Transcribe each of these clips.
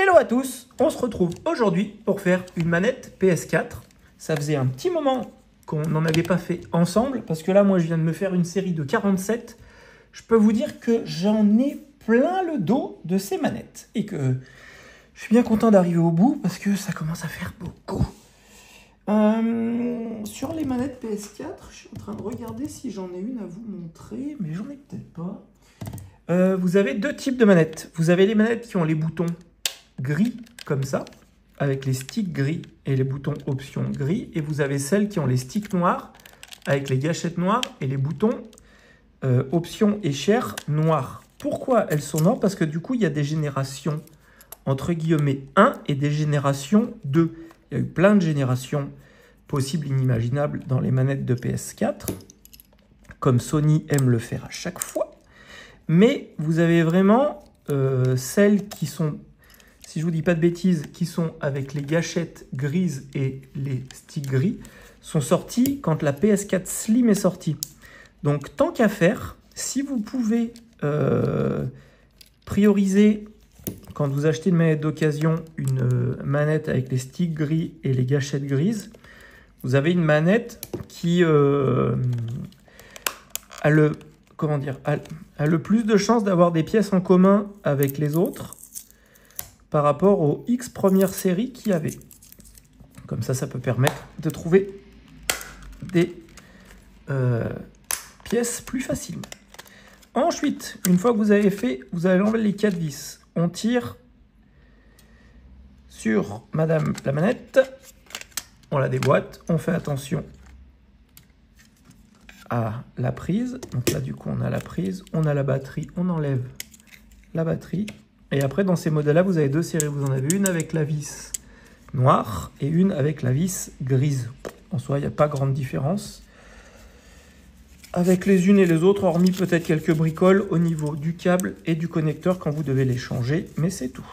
Hello à tous, on se retrouve aujourd'hui pour faire une manette PS4. Ça faisait un petit moment qu'on n'en avait pas fait ensemble, parce que là, moi, je viens de me faire une série de 47. Je peux vous dire que j'en ai plein le dos de ces manettes, et que je suis bien content d'arriver au bout, parce que ça commence à faire beaucoup. Sur les manettes PS4, je suis en train de regarder si j'en ai une à vous montrer, mais j'en ai peut-être pas. Vous avez deux types de manettes. Vous avez les manettes qui ont les boutons gris, comme ça, avec les sticks gris et les boutons options gris. Et vous avez celles qui ont les sticks noirs, avec les gâchettes noires et les boutons options et chair noirs. Pourquoi elles sont noires? Parce que du coup, il y a des générations, entre guillemets, 1 et des générations 2. Il y a eu plein de générations possibles, inimaginables dans les manettes de PS4, comme Sony aime le faire à chaque fois. Mais vous avez vraiment celles qui sont, si je vous dis pas de bêtises, qui sont avec les gâchettes grises et les sticks gris, sont sorties quand la PS4 Slim est sortie. Donc tant qu'à faire, si vous pouvez prioriser, quand vous achetez une manette d'occasion, une manette avec les sticks gris et les gâchettes grises, vous avez une manette qui a le plus de chances d'avoir des pièces en commun avec les autres par rapport aux X premières séries qu'il y avait. Comme ça, ça peut permettre de trouver des pièces plus facilement. Ensuite, une fois que vous avez fait, vous allez enlever les 4 vis. On tire sur madame la manette, on la déboîte, on fait attention à la prise. Donc là, du coup, on a la prise, on a la batterie, on enlève la batterie. Et après, dans ces modèles-là, vous avez deux séries. Vous en avez une avec la vis noire et une avec la vis grise. En soi, il n'y a pas grande différence avec les unes et les autres, hormis peut-être quelques bricoles au niveau du câble et du connecteur quand vous devez les changer, mais c'est tout.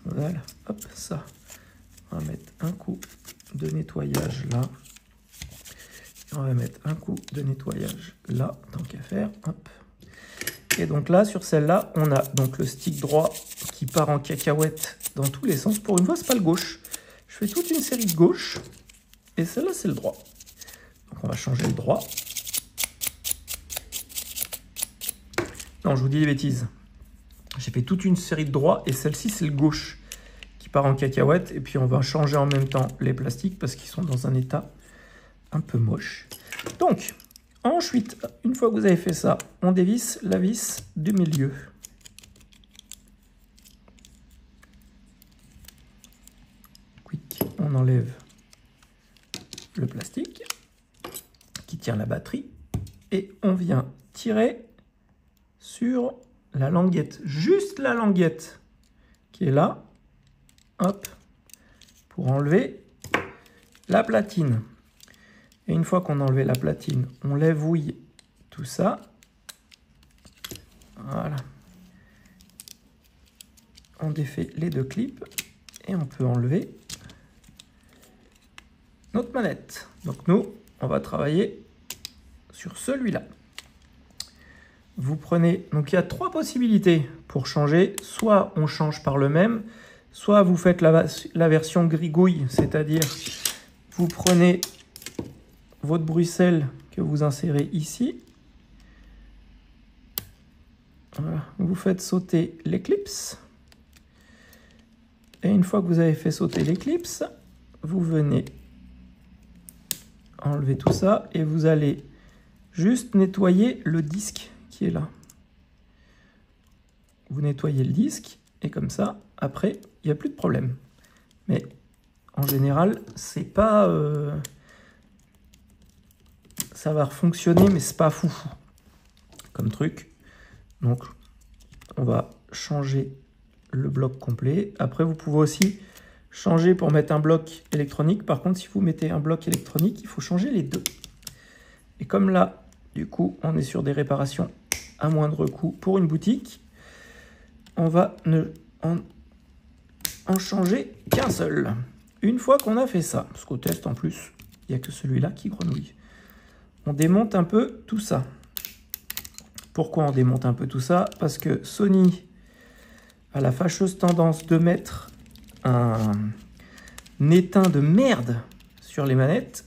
Voilà, hop, ça. On va mettre un coup de nettoyage là. On va mettre un coup de nettoyage là, tant qu'à faire. Hop. Et donc là, sur celle-là, on a donc le stick droit qui part en cacahuète dans tous les sens. Pour une fois, c'est pas le gauche. Je fais toute une série de gauche. Et celle-là, c'est le droit. Donc on va changer le droit. Non, je vous dis des bêtises. J'ai fait toute une série de droits et celle-ci, c'est le gauche qui part en cacahuète. Et puis, on va changer en même temps les plastiques parce qu'ils sont dans un état un peu moche. Donc, ensuite, une fois que vous avez fait ça, on dévisse la vis du milieu. Quick, on enlève le plastique qui tient la batterie et on vient tirer sur la languette, juste la languette qui est là, hop, pour enlever la platine. Et une fois qu'on a enlevé la platine, on lévouille tout ça. Voilà. On défait les deux clips et on peut enlever notre manette. Donc nous, on va travailler sur celui-là. Vous prenez, donc il y a trois possibilités pour changer. Soit on change par le même, soit vous faites la version grigouille, c'est-à-dire vous prenez votre Bruxelles que vous insérez ici. Voilà. Vous faites sauter l'éclipse. Et une fois que vous avez fait sauter l'éclipse, vous venez enlever tout ça et vous allez juste nettoyer le disque qui est là. Vous nettoyez le disque et comme ça, après, il n'y a plus de problème. Mais en général, c'est pas... ça va fonctionner, mais c'est pas foufou comme truc. Donc, on va changer le bloc complet. Après, vous pouvez aussi changer pour mettre un bloc électronique. Par contre, si vous mettez un bloc électronique, il faut changer les deux. Et comme là, du coup, on est sur des réparations à moindre coût pour une boutique, on va en changer qu'un seul. Une fois qu'on a fait ça, parce qu'au test, en plus, il n'y a que celui-là qui grenouille. On démonte un peu tout ça. Pourquoi on démonte un peu tout ça? Parce que Sony a la fâcheuse tendance de mettre un étain de merde sur les manettes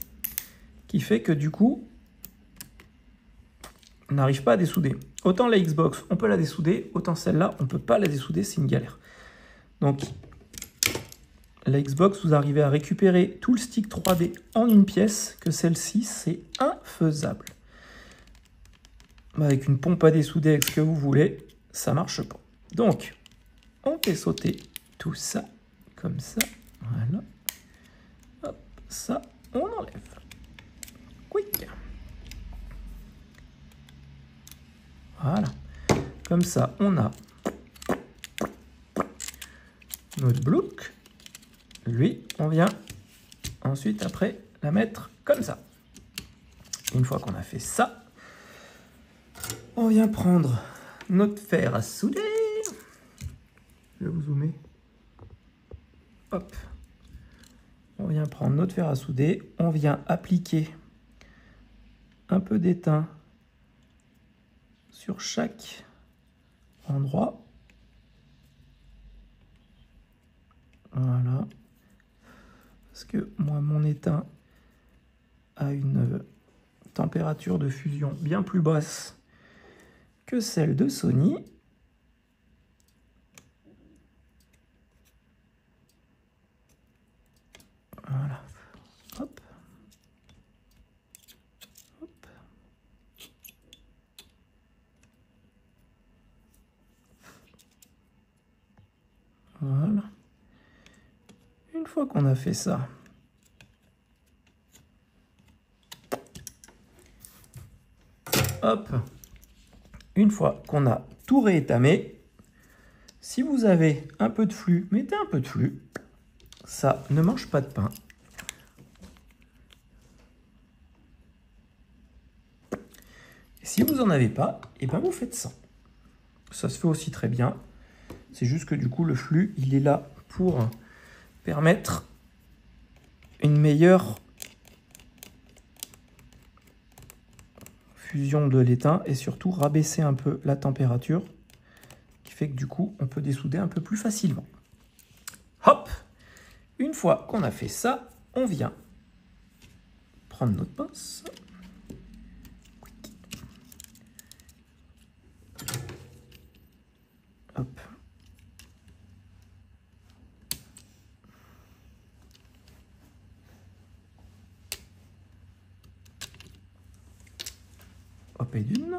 qui fait que du coup, on n'arrive pas à dessouder. Autant la Xbox, on peut la dessouder, autant celle-là, on ne peut pas la dessouder, c'est une galère. Donc, la Xbox, vous arrivez à récupérer tout le stick 3D en une pièce, que celle-ci, c'est infaisable. Avec une pompe à dessouder, avec ce que vous voulez, ça marche pas. Donc, on fait sauter tout ça, comme ça, voilà. Hop, ça, on enlève. Quick. Voilà. Comme ça, on a notre bloc. Lui, on vient ensuite, après, la mettre comme ça. Une fois qu'on a fait ça, on vient prendre notre fer à souder. Je vais vous zoomer. Hop. On vient prendre notre fer à souder. On vient appliquer un peu d'étain sur chaque endroit. Voilà. Parce que moi, mon étain a une température de fusion bien plus basse que celle de Sony. Voilà. Hop. Hop. Voilà. Une fois qu'on a fait ça, hop, une fois qu'on a tout réétamé, si vous avez un peu de flux, mettez un peu de flux. Ça ne mange pas de pain. Et si vous n'en avez pas, et ben vous faites ça. Ça se fait aussi très bien. C'est juste que du coup, le flux, il est là pour permettre une meilleure fusion de l'étain et surtout rabaisser un peu la température qui fait que du coup, on peut dessouder un peu plus facilement. Hop! Une fois qu'on a fait ça, on vient prendre notre pince. Hop. Hop et d'une.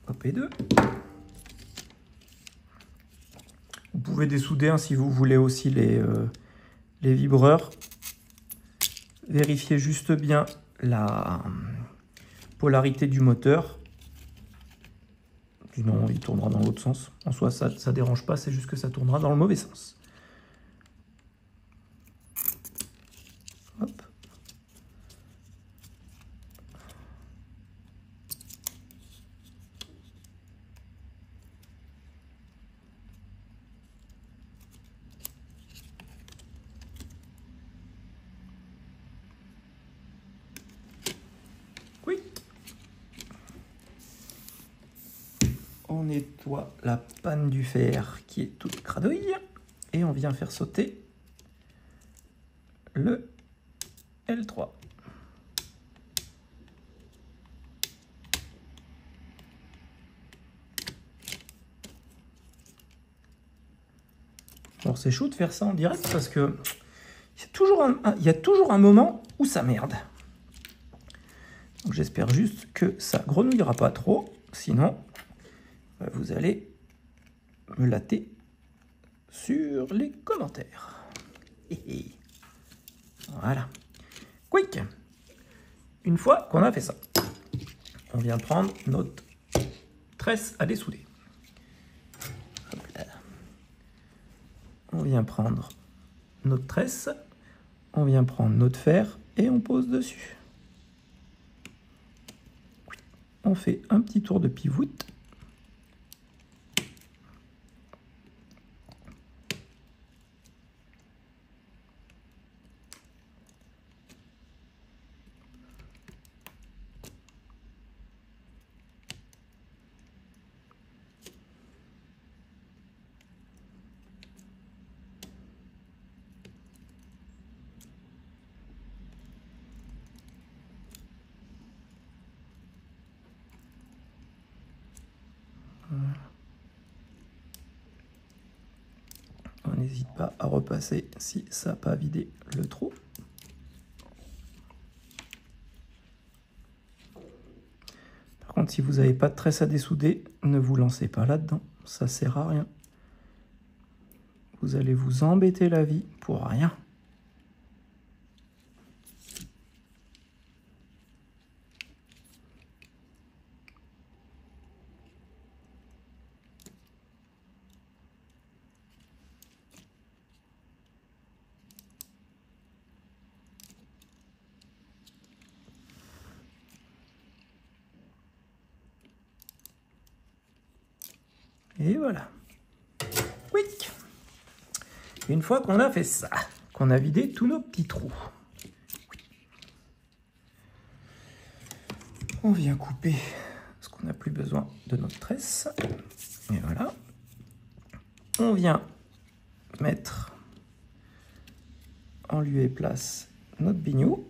Hop et deux. Vous pouvez dessouder hein, si vous voulez aussi les vibreurs. Vérifiez juste bien la polarité du moteur. Sinon, il tournera dans l'autre sens. En soi, ça ne dérange pas, c'est juste que ça tournera dans le mauvais sens. Hop. Oui. On nettoie la panne du fer qui est toute cradouille et on vient faire sauter le L3. Alors c'est chaud de faire ça en direct parce que il y a toujours un moment où ça merde. Donc j'espère juste que ça grenouillera pas trop, sinon vous allez me latter sur les commentaires. Voilà. Quick. Une fois qu'on a fait ça, on vient prendre notre tresse à dessouder. Hop là. On vient prendre notre tresse, on vient prendre notre fer et on pose dessus. On fait un petit tour de pivoute. n'hésite pas à repasser si ça n'a pas vidé le trou. Par contre, si vous n'avez pas de tresse à dessouder, ne vous lancez pas là-dedans, ça sert à rien. Vous allez vous embêter la vie pour rien. Et voilà. Oui. Une fois qu'on a fait ça, qu'on a vidé tous nos petits trous, on vient couper parce qu'on n'a plus besoin de notre tresse. Et voilà. On vient mettre en lieu et place notre biniou.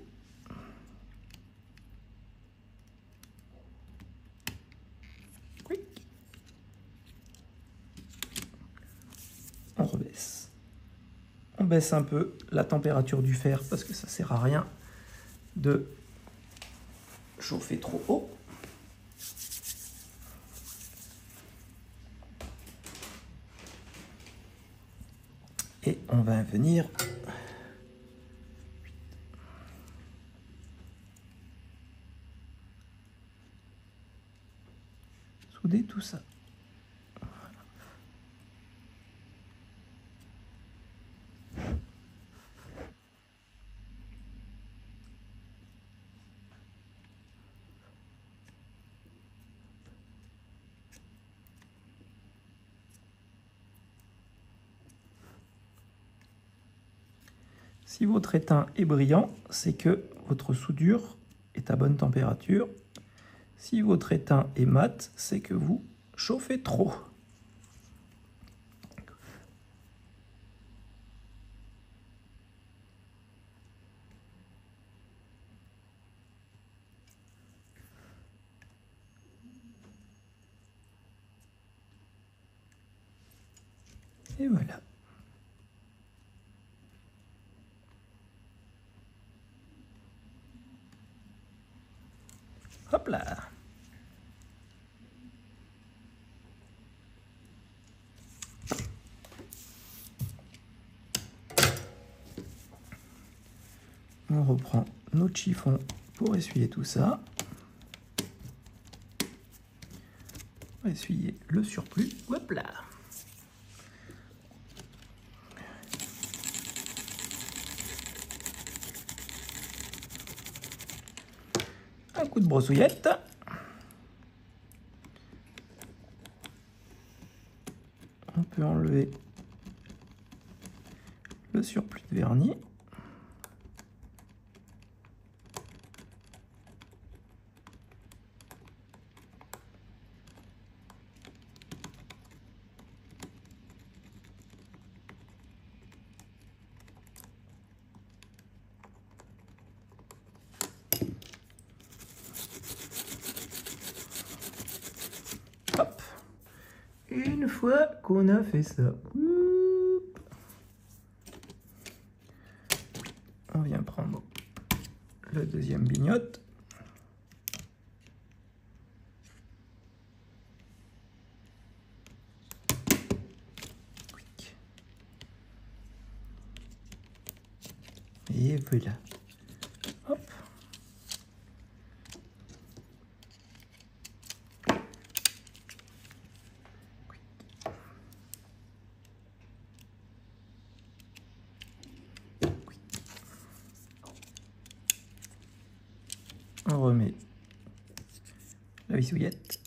On rebaisse. On baisse un peu la température du fer parce que ça ne sert à rien de chauffer trop haut. Et on va venir souder tout ça. Si votre étain est brillant, c'est que votre soudure est à bonne température. Si votre étain est mat, c'est que vous chauffez trop. Et voilà. Hop là. On reprend notre chiffon pour essuyer tout ça. On va essuyer le surplus. Hop là. Un coup de brossouillette. On peut enlever le surplus de vernis. Hop. Une fois qu'on a fait ça, on vient prendre le deuxième bignotte. Et voilà. Hop. On remet la vissouillette.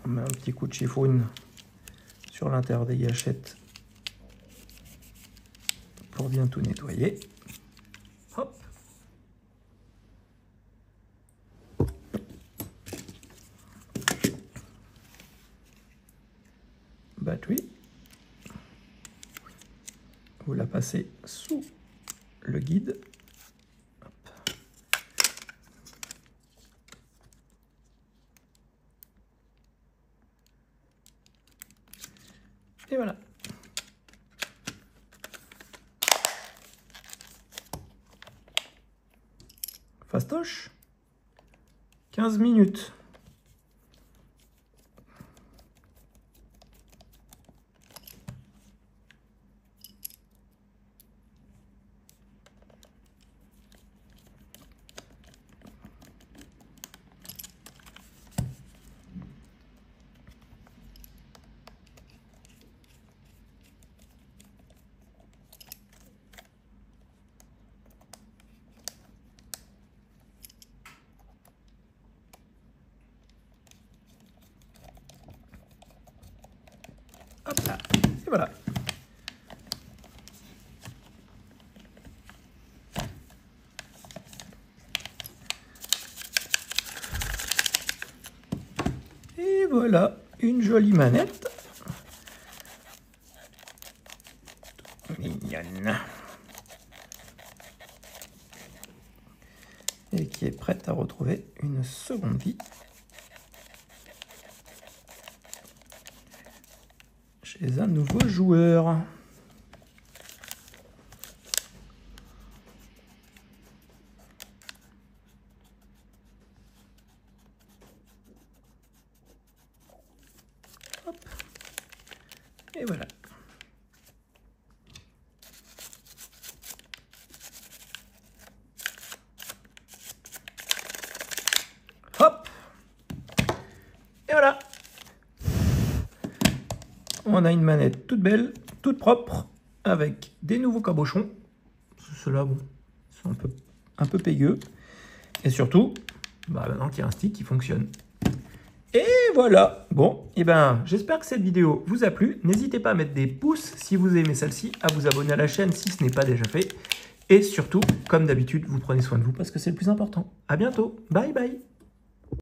On met un petit coup de chiffon sur l'intérieur des gâchettes pour bien tout nettoyer. Hop. Batterie. Vous la passez sous le guide. Hop. Et voilà. Fastoche. 15 minutes. Hop là, et voilà. Et voilà, une jolie manette. Mignonne. Et qui est prête à retrouver une seconde vie. Chez un nouveau joueur. Hop. Et voilà. Hop. Et voilà. On a une manette toute belle, toute propre, avec des nouveaux cabochons. Ceux-là, bon, sont un peu pégueux. Et surtout, maintenant qu'il y a un stick qui fonctionne. Et voilà. Bon, et j'espère que cette vidéo vous a plu. N'hésitez pas à mettre des pouces si vous aimez celle-ci, à vous abonner à la chaîne si ce n'est pas déjà fait. Et surtout, comme d'habitude, vous prenez soin de vous parce que c'est le plus important. À bientôt. Bye bye.